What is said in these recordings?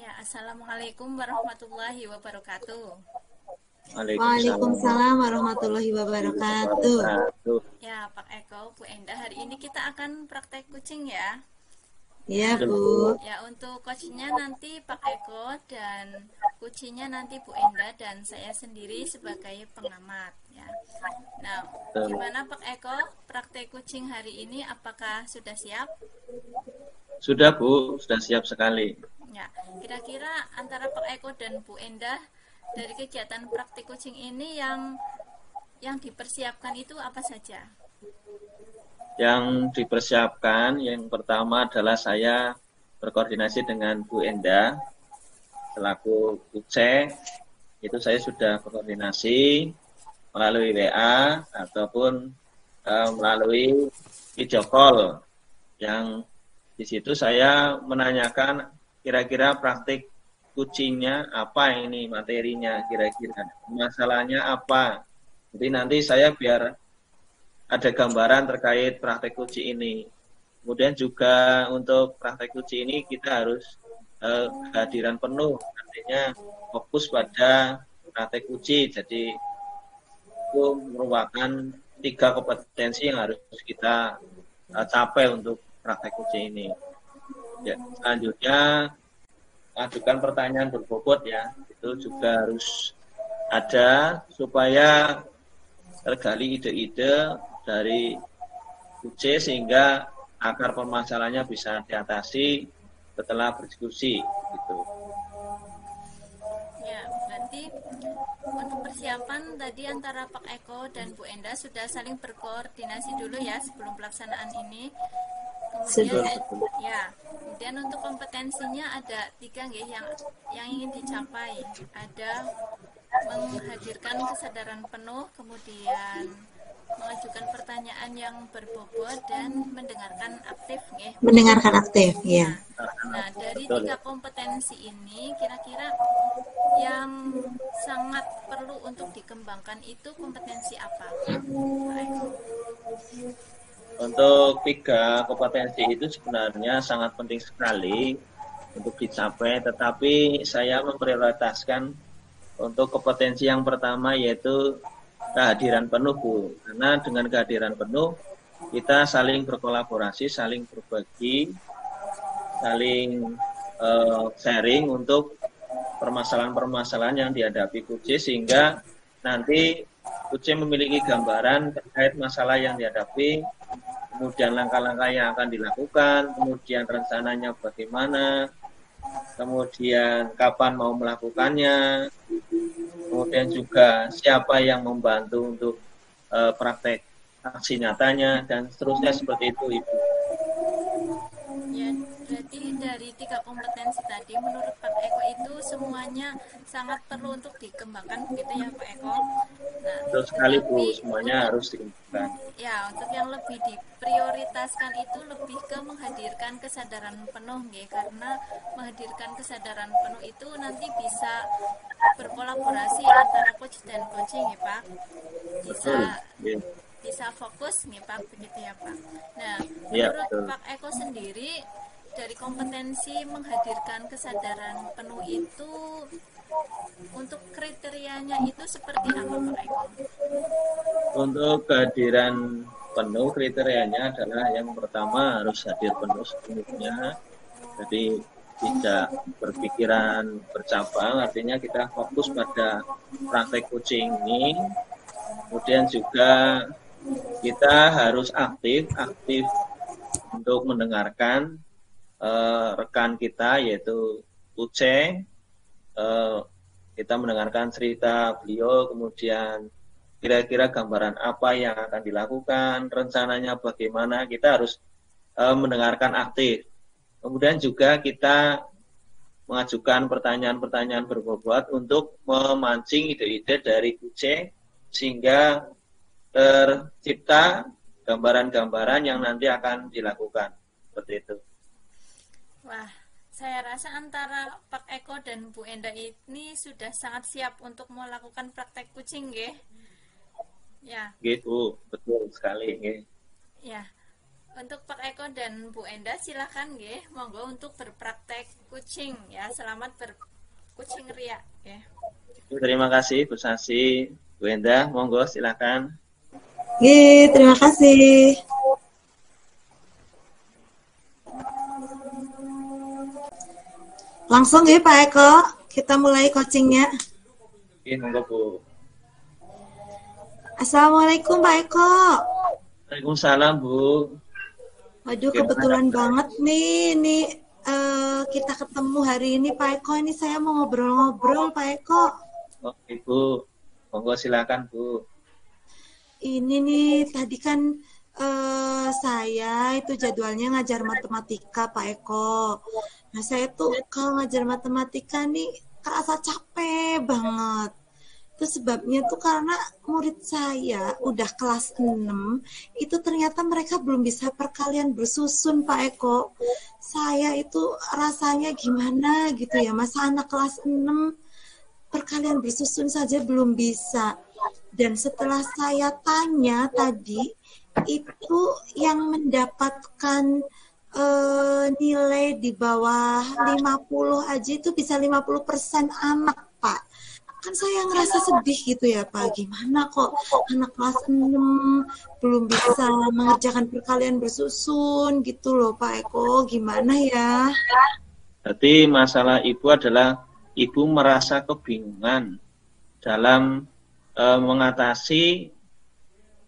Ya, Assalamualaikum warahmatullahi wabarakatuh. Waalaikumsalam. Waalaikumsalam warahmatullahi wabarakatuh. Wabarakatuh. Ya, Pak Eko, Bu Enda, hari ini kita akan praktek kucing ya. Ya, Nah, Bu. ya untuk coachnya nanti Pak Eko dan kucingnya nanti Bu Enda dan saya sendiri sebagai pengamat ya. Nah, gimana Pak Eko praktek kucing hari ini? Apakah sudah siap? Sudah Bu, sudah siap sekali. Ya, kira-kira antara Pak Eko dan Bu Enda dari kegiatan praktik kucing ini yang dipersiapkan itu apa saja? Yang dipersiapkan yang pertama adalah saya berkoordinasi dengan Bu Enda selaku Kuce. Itu saya sudah berkoordinasi melalui WA ataupun melalui video call. Yang di situ saya menanyakan kira-kira praktik kucingnya apa ini materinya, kira-kira masalahnya apa. Jadi nanti saya biar ada gambaran terkait praktek kucing ini. Kemudian juga untuk praktek kucing ini kita harus kehadiran penuh, artinya fokus pada praktek kucing. Jadi itu merupakan 3 kompetensi yang harus kita capai untuk praktek kucing ini. Ya, selanjutnya ajukan pertanyaan berbobot ya, itu juga harus ada supaya tergali ide-ide dari UC sehingga akar permasalahannya bisa diatasi setelah berdiskusi gitu. Ya, berarti untuk persiapan tadi antara Pak Eko dan Bu Enda sudah saling berkoordinasi dulu ya sebelum pelaksanaan ini. Kemudian kemudian untuk kompetensinya ada 3 nggih yang ingin dicapai. Ada menghadirkan kesadaran penuh, kemudian mengajukan pertanyaan yang berbobot dan mendengarkan aktif nggih. Mendengarkan aktif, ya. Nah, dari 3 kompetensi ini kira-kira yang sangat perlu untuk dikembangkan itu kompetensi apa? Untuk 3 kompetensi itu sebenarnya sangat penting sekali untuk dicapai, tetapi saya memprioritaskan untuk kompetensi yang pertama yaitu kehadiran penuh, Bu. Karena dengan kehadiran penuh kita saling berkolaborasi, saling berbagi, saling sharing untuk permasalahan-permasalahan yang dihadapi kucing sehingga nanti kucing memiliki gambaran terkait masalah yang dihadapi, kemudian langkah-langkah yang akan dilakukan, kemudian rencananya bagaimana, kemudian kapan mau melakukannya, kemudian juga siapa yang membantu untuk praktek aksi nyatanya, dan seterusnya seperti itu, Ibu. Ya, berarti dari 3 kompetensi tadi menurut Pak Eko itu semuanya sangat perlu untuk dikembangkan begitu ya Pak Eko. Nah, betul sekali Bu, semuanya harus dikembangkan. Ya, untuk yang lebih diprioritaskan itu lebih ke menghadirkan kesadaran penuh nggih, karena menghadirkan kesadaran penuh itu nanti bisa berkolaborasi antara coach dan coaching ya Pak. Bisa fokus nih Pak, begitu ya Pak. Nah, menurut Pak Eko sendiri dari kompetensi menghadirkan kesadaran penuh itu untuk kriterianya itu seperti apa Pak Eko? Untuk kehadiran penuh kriterianya adalah yang pertama harus hadir penuh sepenuhnya. Jadi tidak berpikiran bercabang, artinya kita fokus pada praktek coaching ini. Kemudian juga kita harus aktif untuk mendengarkan rekan kita yaitu Uce. Kita mendengarkan cerita beliau, kemudian kira-kira gambaran apa yang akan dilakukan, rencananya bagaimana, kita harus mendengarkan aktif. Kemudian juga kita mengajukan pertanyaan-pertanyaan berbobot untuk memancing ide-ide dari Uce sehingga tercipta gambaran-gambaran yang nanti akan dilakukan. Seperti itu. Wah, saya rasa antara Pak Eko dan Bu Enda ini sudah sangat siap untuk melakukan praktek kucing, nggih. Ya. Gitu, betul sekali. Nggih. Ya. Untuk Pak Eko dan Bu Enda silakan nggih, monggo untuk berpraktek kucing ya. Selamat berkucing ria ya. Terima kasih Bu Sasi, Bu Enda, monggo silakan. Terima kasih. Langsung ya Pak Eko, kita mulai coachingnya. Monggo Bu. Assalamualaikum Pak Eko. Waalaikumsalam Bu. Waduh, kebetulan banget nih kita ketemu hari ini Pak Eko. Ini saya mau ngobrol-ngobrol Pak Eko. Oh, Ibu, monggo silakan Bu. Ini nih tadi kan saya itu jadwalnya ngajar matematika Pak Eko. Nah saya tuh kalau ngajar matematika nih kerasa capek banget. Itu sebabnya tuh karena murid saya udah kelas 6, itu ternyata mereka belum bisa perkalian bersusun Pak Eko. Saya itu rasanya gimana gitu ya, masa anak kelas 6 perkalian bersusun saja belum bisa. Dan setelah saya tanya tadi, itu yang mendapatkan nilai di bawah 50 aja itu bisa 50% anak Pak. Kan saya ngerasa sedih gitu ya Pak, gimana kok anak kelas 6 belum bisa mengerjakan perkalian bersusun gitu loh Pak Eko, gimana ya? Berarti masalah Ibu adalah Ibu merasa kebingungan dalam mengatasi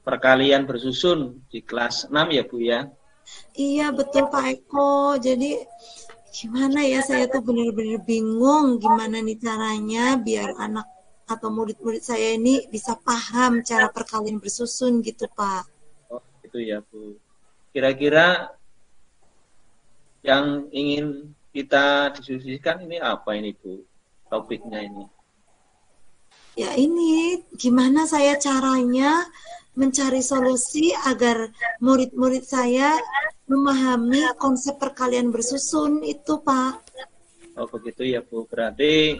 perkalian bersusun di kelas 6 ya Bu ya? Iya betul Pak Eko, jadi gimana ya, saya tuh benar-benar bingung gimana nih caranya biar anak atau murid-murid saya ini bisa paham cara perkalian bersusun gitu Pak. Oh gitu ya Bu. Kira-kira yang ingin kita diskusikan ini apa ini Bu? Topiknya ini. Ya ini gimana saya caranya mencari solusi agar murid-murid saya memahami konsep perkalian bersusun itu Pak. Oh begitu ya Bu. Berarti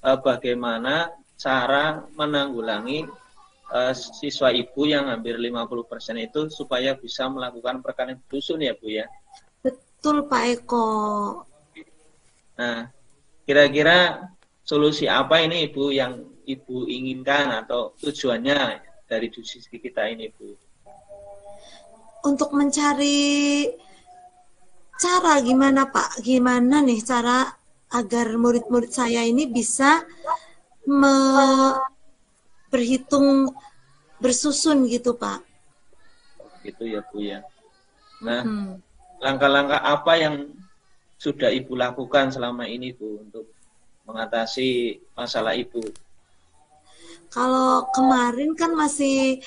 bagaimana cara menanggulangi siswa Ibu yang hampir 50% itu supaya bisa melakukan perkalian bersusun ya Bu ya? Betul Pak Eko. Nah, kira-kira solusi apa ini Ibu yang Ibu inginkan atau tujuannya dari diskusi kita ini Bu? Untuk mencari cara gimana Pak? Gimana nih cara agar murid-murid saya ini bisa berhitung bersusun gitu Pak? Gitu ya Bu ya. Nah, langkah-langkah apa yang sudah Ibu lakukan selama ini Bu untuk mengatasi masalah Ibu? Kalau kemarin kan masih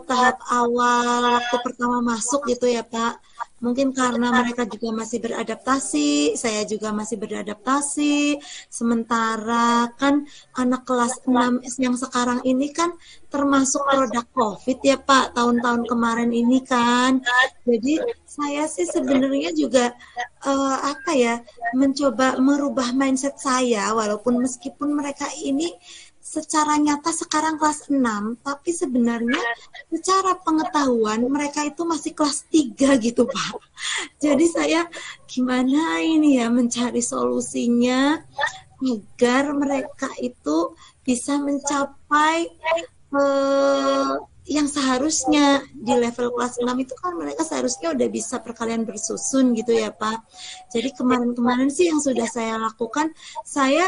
tahap awal waktu pertama masuk gitu ya Pak. Mungkin karena mereka juga masih beradaptasi, saya juga masih beradaptasi. Sementara kan anak kelas 6 yang sekarang ini kan termasuk produk COVID ya Pak, tahun-tahun kemarin ini kan. Jadi saya sih sebenarnya juga mencoba merubah mindset saya, walaupun meskipun mereka ini secara nyata sekarang kelas 6, tapi sebenarnya secara pengetahuan mereka itu masih kelas 3 gitu Pak. Jadi saya gimana ini ya mencari solusinya agar mereka itu bisa mencapai yang seharusnya di level kelas 6 itu kan mereka seharusnya udah bisa perkalian bersusun gitu ya Pak. Jadi kemarin-kemarin sih yang sudah saya lakukan, saya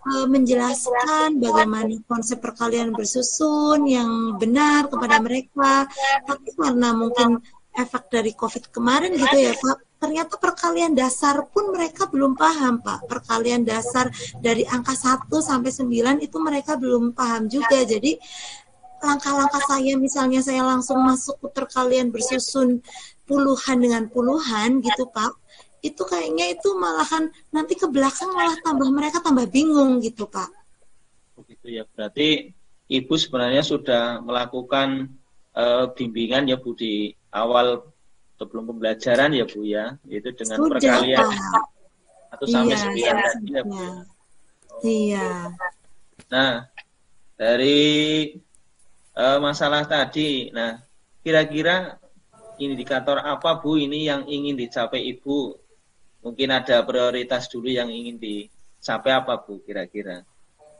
menjelaskan bagaimana konsep perkalian bersusun yang benar kepada mereka. Tapi karena mungkin efek dari COVID kemarin gitu ya Pak, ternyata perkalian dasar pun mereka belum paham Pak. Perkalian dasar dari angka 1 sampai 9 itu mereka belum paham juga. Jadi langkah-langkah saya, misalnya saya langsung masuk ke perkalian bersusun puluhan dengan puluhan gitu Pak, itu kayaknya itu malahan nanti ke belakang malah mereka tambah bingung gitu Pak. Begitu ya, berarti Ibu sebenarnya sudah melakukan bimbingan ya Bu di awal sebelum pembelajaran ya Bu ya, yaitu dengan Sudah, perkalian Pak. 1 sampai 9 tadi ya Bu. Iya. Nah, dari masalah tadi, nah kira-kira indikator apa Bu ini yang ingin dicapai Ibu? Mungkin ada prioritas dulu yang ingin dicapai apa Bu kira-kira?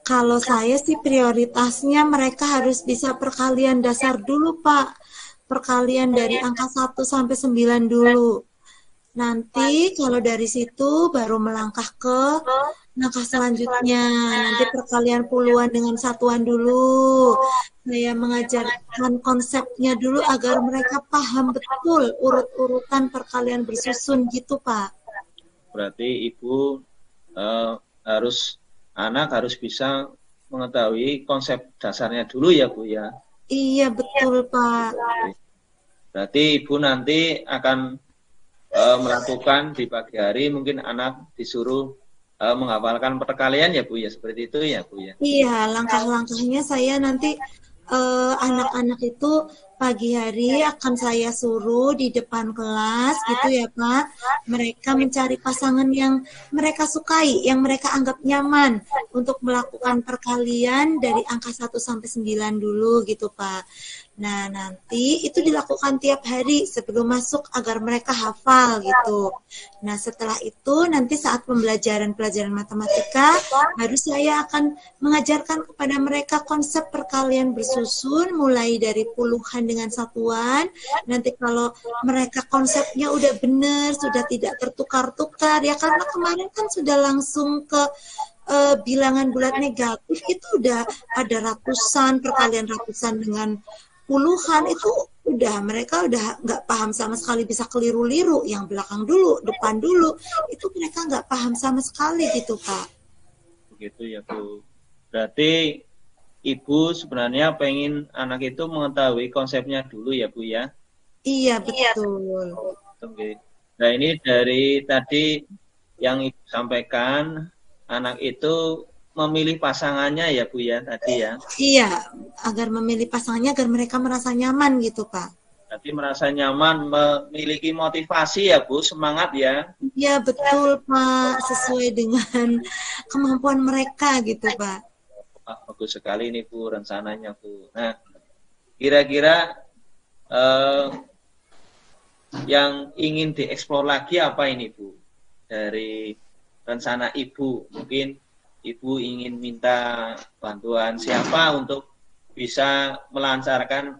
Kalau saya sih prioritasnya mereka harus bisa perkalian dasar dulu, Pak. Perkalian dari angka 1 sampai 9 dulu. Nanti kalau dari situ baru melangkah ke langkah selanjutnya. Nanti perkalian puluhan dengan satuan dulu. Saya mengajarkan konsepnya dulu agar mereka paham betul urut-urutan perkalian bersusun gitu, Pak. Berarti Ibu anak harus bisa mengetahui konsep dasarnya dulu ya Bu ya. Iya, betul, Pak. Berarti Ibu nanti akan melakukan di pagi hari, mungkin anak disuruh menghafalkan perkalian ya Bu ya, seperti itu ya Bu ya. Iya, langkah-langkahnya saya nanti anak-anak itu pagi hari akan saya suruh di depan kelas gitu ya Pak. Mereka mencari pasangan yang mereka sukai, yang mereka anggap nyaman untuk melakukan perkalian dari angka 1 sampai 9 dulu gitu Pak. Nah, nanti itu dilakukan tiap hari sebelum masuk agar mereka hafal gitu. Nah, setelah itu nanti saat pelajaran matematika, baru saya akan mengajarkan kepada mereka konsep perkalian bersusun mulai dari puluhan dengan satuan. Nanti kalau mereka konsepnya udah benar, sudah tidak tertukar-tukar ya karena kemarin kan sudah langsung ke bilangan bulat negatif itu udah ada ratusan, perkalian ratusan dengan puluhan itu mereka udah nggak paham sama sekali, bisa keliru-liru yang belakang dulu, depan dulu, itu mereka nggak paham sama sekali gitu Pak. Begitu ya Bu. Berarti Ibu sebenarnya pengen anak itu mengetahui konsepnya dulu ya Bu ya? Iya betul. Oke. Nah ini dari tadi yang Ibu sampaikan, anak itu memilih pasangannya ya Bu ya tadi ya? Iya, agar memilih pasangannya agar mereka merasa nyaman gitu Pak. Berarti merasa nyaman, memiliki motivasi ya Bu, semangat ya? Iya betul Pak, sesuai dengan kemampuan mereka gitu Pak. Bagus sekali nih Bu rencananya Bu. Nah, kira-kira yang ingin dieksplor lagi apa ini Bu? Dari rencana Ibu, mungkin Ibu ingin minta bantuan siapa untuk bisa melancarkan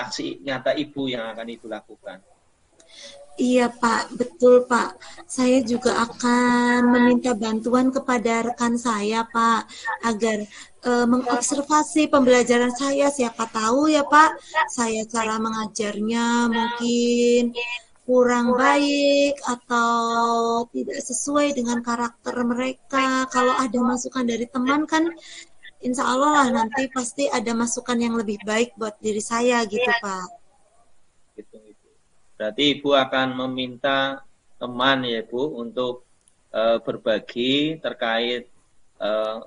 aksi nyata Ibu yang akan Ibu lakukan? Iya Pak, betul Pak. Saya juga akan meminta bantuan kepada rekan saya Pak, agar mengobservasi pembelajaran saya. Siapa tahu ya Pak, saya cara mengajarnya mungkin kurang baik atau tidak sesuai dengan karakter mereka. Kalau ada masukan dari teman kan insya Allah lah nanti pasti ada masukan yang lebih baik buat diri saya gitu Pak. Gitu. Berarti Ibu akan meminta teman ya Bu untuk berbagi terkait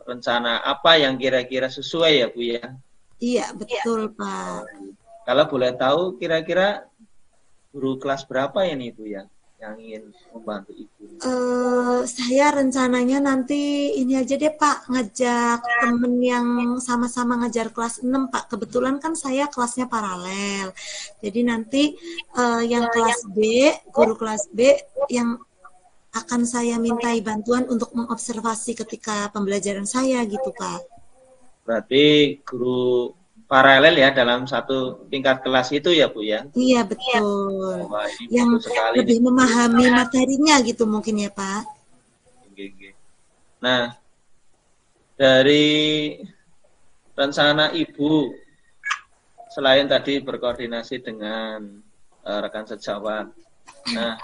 rencana apa yang kira-kira sesuai ya Bu ya? Iya betul Pak. Kalau boleh tahu kira-kira guru kelas berapa ya nih Bu ya yang ingin membantu Ibu? Saya rencananya nanti ini aja deh Pak, ngajak temen yang sama-sama ngajar kelas 6 Pak. Kebetulan kan saya kelasnya paralel. Jadi nanti yang kelas B, guru kelas B yang akan saya mintai bantuan untuk mengobservasi ketika pembelajaran saya gitu Pak. Berarti guru paralel ya dalam satu tingkat kelas itu ya Bu ya? Iya betul. Wah, yang lebih memahami materinya gitu mungkin ya Pak. Nah, dari rencana Ibu selain tadi berkoordinasi dengan rekan sejawat, nah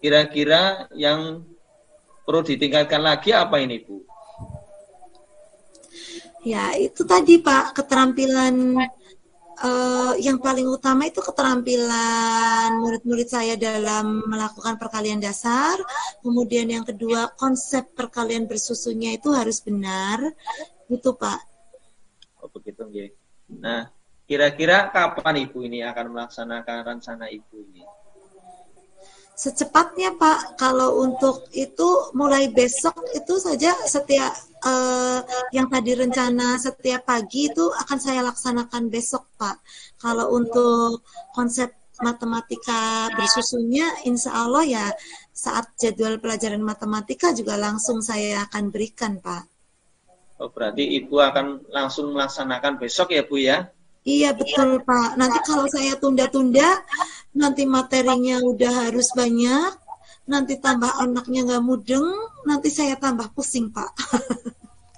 kira-kira yang perlu ditingkatkan lagi apa ini Bu? Ya, itu tadi Pak, keterampilan yang paling utama itu keterampilan murid-murid saya dalam melakukan perkalian dasar. Kemudian yang kedua, konsep perkalian bersusunnya itu harus benar. Gitu Pak. Oh begitu, nggih. Nah, kira-kira kapan Ibu ini akan melaksanakan rencana Ibu ini? Secepatnya Pak, kalau untuk itu mulai besok itu saja setiap yang tadi rencana setiap pagi itu akan saya laksanakan besok Pak. Kalau untuk konsep matematika bersusunnya insya Allah ya saat jadwal pelajaran matematika juga langsung saya akan berikan, Pak. Oh, berarti Ibu akan langsung melaksanakan besok ya, Bu ya? Iya betul, Pak. Nanti kalau saya tunda-tunda, nanti materinya udah harus banyak, nanti tambah anaknya nggak mudeng, nanti saya tambah pusing, Pak.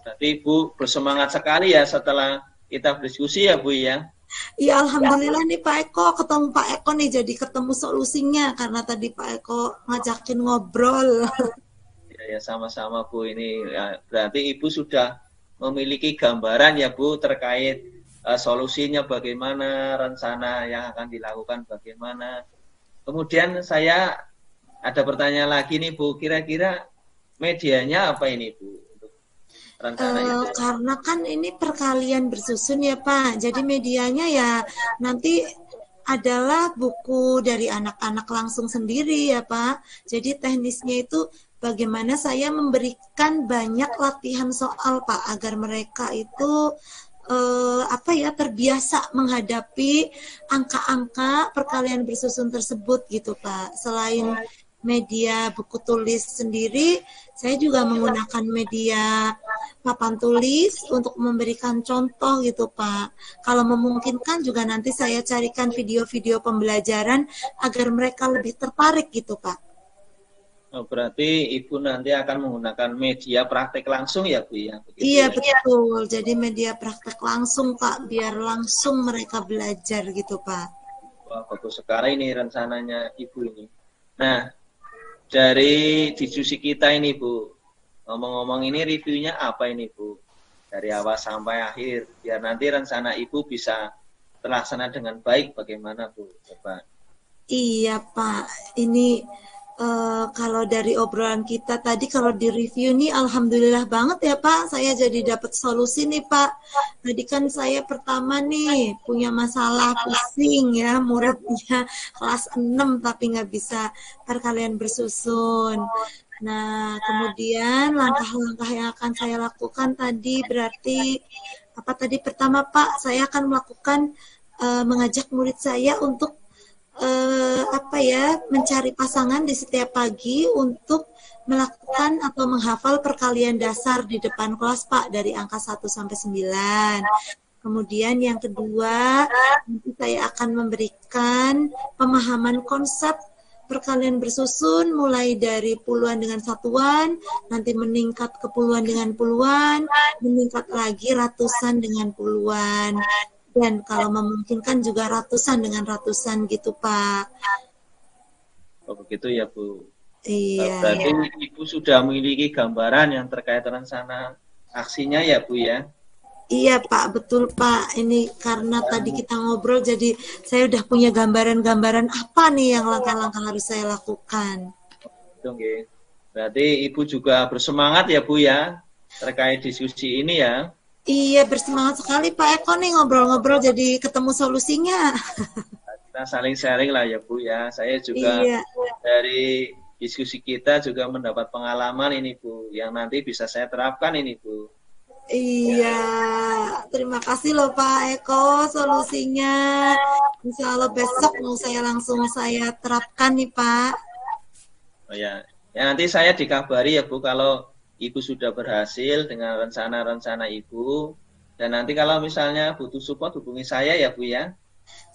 Berarti Ibu bersemangat sekali ya setelah kita berdiskusi ya, Bu ya? Iya, alhamdulillah nih Pak Eko, ketemu Pak Eko nih, jadi ketemu solusinya karena tadi Pak Eko ngajakin ngobrol. Ya, sama-sama Bu. Ini ya, berarti Ibu sudah memiliki gambaran ya Bu terkait solusinya bagaimana, rencana yang akan dilakukan bagaimana. Kemudian saya ada pertanyaan lagi nih Bu, kira-kira medianya apa ini Bu? Karena kan ini perkalian bersusun ya Pak, jadi medianya ya nanti adalah buku dari anak-anak langsung sendiri ya Pak. Jadi teknisnya itu bagaimana saya memberikan banyak latihan soal Pak agar mereka itu terbiasa menghadapi angka-angka perkalian bersusun tersebut gitu Pak. Selain media buku tulis sendiri, saya juga menggunakan media papan tulis untuk memberikan contoh gitu Pak. Kalau memungkinkan juga nanti saya carikan video-video pembelajaran agar mereka lebih tertarik gitu Pak. Oh, berarti Ibu nanti akan menggunakan media praktek langsung ya Bu ya? Iya betul, jadi media praktek langsung Pak, biar langsung mereka belajar gitu Pak. Wah, bagus sekali ini rencananya Ibu ini. Nah, dari diskusi kita ini Bu, ngomong-ngomong ini reviewnya apa ini Bu? Dari awal sampai akhir, biar nanti rencana Ibu bisa terlaksana dengan baik, bagaimana Bu? Coba. Iya Pak, ini kalau dari obrolan kita tadi, kalau di review nih, alhamdulillah banget ya Pak, saya jadi dapat solusi nih Pak. Tadi kan saya pertama nih punya masalah pusing ya, muridnya kelas 6 tapi nggak bisa perkalian bersusun. Nah, kemudian langkah-langkah yang akan saya lakukan tadi berarti apa tadi pertama Pak, saya akan melakukan mengajak murid saya untuk mencari pasangan di setiap pagi untuk melakukan atau menghafal perkalian dasar di depan kelas Pak dari angka 1 sampai 9. Kemudian yang kedua, nanti saya akan memberikan pemahaman konsep perkalian bersusun mulai dari puluhan dengan satuan, nanti meningkat ke puluhan dengan puluhan, meningkat lagi ratusan dengan puluhan. Dan kalau memungkinkan juga ratusan dengan ratusan gitu Pak. Oh begitu ya Bu. Iya. Berarti Ibu sudah memiliki gambaran yang terkait rencana aksinya ya Bu ya? Iya Pak, betul Pak. Ini karena tadi kita ngobrol jadi saya udah punya gambaran-gambaran apa nih yang langkah-langkah harus saya lakukan. Oke. Berarti Ibu juga bersemangat ya Bu ya terkait diskusi ini ya? Iya, bersemangat sekali Pak Eko nih ngobrol-ngobrol jadi ketemu solusinya. Kita saling sharing lah ya Bu ya. Saya juga dari diskusi kita juga mendapat pengalaman ini Bu, yang nanti bisa saya terapkan ini Bu. Iya, terima kasih loh Pak Eko solusinya. Insya Allah besok mau saya terapkan nih Pak. Oh ya, nanti saya dikabari ya Bu kalau Ibu sudah berhasil dengan rencana-rencana Ibu. Dan nanti kalau misalnya butuh support, hubungi saya ya Bu ya.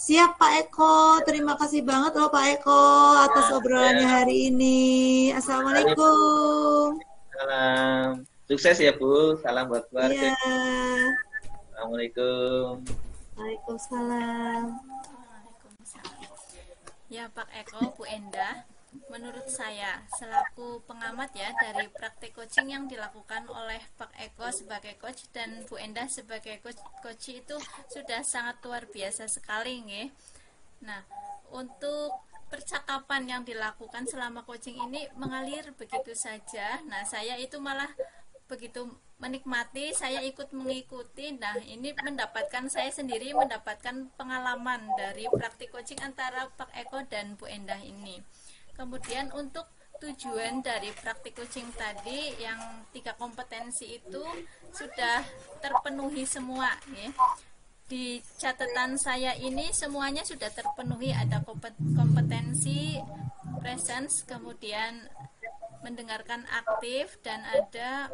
Siap Pak Eko, terima kasih banget loh Pak Eko atas obrolannya hari ini. Assalamualaikum. Salam. Sukses ya Bu, salam buat keluarga. Ya. Assalamualaikum. Waalaikumsalam. Ya Pak Eko, Bu Endah, menurut saya selaku pengamat ya dari praktek coaching yang dilakukan oleh Pak Eko sebagai coach dan Bu Endah sebagai coach itu sudah sangat luar biasa sekali nih. Nah, untuk percakapan yang dilakukan selama coaching ini mengalir begitu saja. Nah, saya itu malah begitu menikmati, saya ikut mengikuti. Nah, ini saya sendiri mendapatkan pengalaman dari praktik coaching antara Pak Eko dan Bu Endah ini. Kemudian untuk tujuan dari praktik coaching tadi yang 3 kompetensi itu sudah terpenuhi semua ya. di catatan saya ini semuanya sudah terpenuhi, ada kompetensi presence, kemudian mendengarkan aktif, dan ada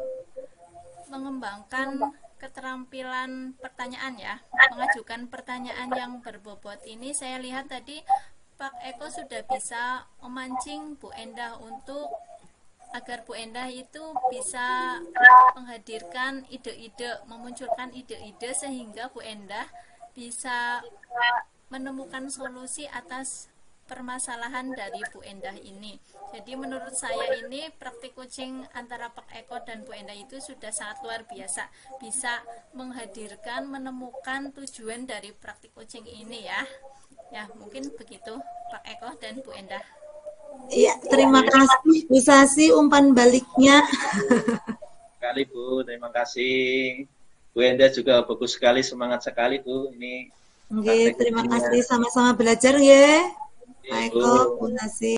mengembangkan keterampilan pertanyaan ya, mengajukan pertanyaan yang berbobot. Ini saya lihat tadi Pak Eko sudah bisa memancing Bu Endah untuk agar Bu Endah itu bisa menghadirkan ide-ide, memunculkan ide-ide sehingga Bu Endah bisa menemukan solusi atas permasalahan dari Bu Endah ini. Jadi menurut saya ini praktik coaching antara Pak Eko dan Bu Endah itu sudah sangat luar biasa, bisa menghadirkan, menemukan tujuan dari praktik coaching ini ya. Ya, mungkin begitu Pak Eko dan Bu Endah. Iya, terima kasih Bu Sasi umpan baliknya. Sekali Bu, terima kasih. Bu Endah juga bagus sekali, semangat sekali Bu. Ini Oke, terima kasih, sama-sama belajar ya. Pak Eko, Bu Sasi.